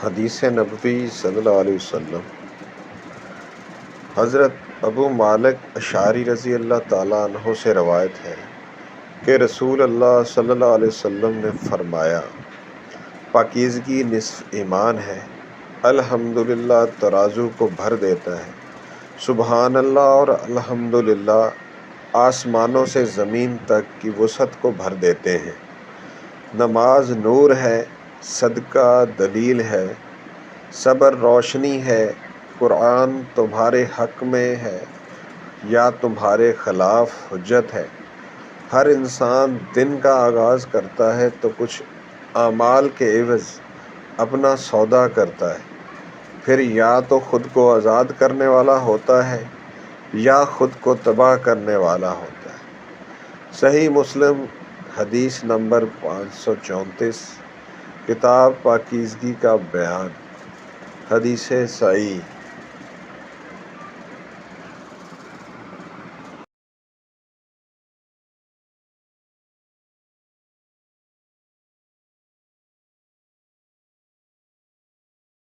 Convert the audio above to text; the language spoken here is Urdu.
حدیث نبوی صلی اللہ علیہ وسلم حضرت ابو مالک اشعری رضی اللہ تعالیٰ عنہ سے روایت ہے کہ رسول اللہ صلی اللہ علیہ وسلم نے فرمایا، پاکیزگی نصف ایمان ہے۔ الحمدللہ ترازو کو بھر دیتا ہے، سبحان اللہ اور الحمدللہ آسمانوں سے زمین تک کی وسعت کو بھر دیتے ہیں۔ نماز نور ہے، صدقہ دلیل ہے، صبر روشنی ہے، قرآن تمہارے حق میں ہے یا تمہارے خلاف حجت ہے۔ ہر انسان دن کا آغاز کرتا ہے تو کچھ اعمال کے عوض اپنا سودا کرتا ہے، پھر یا تو خود کو آزاد کرنے والا ہوتا ہے یا خود کو تباہ کرنے والا ہوتا ہے۔ صحیح مسلم حدیث نمبر 534، کتاب پاکیزگی کا بیان، حدیث صحیح۔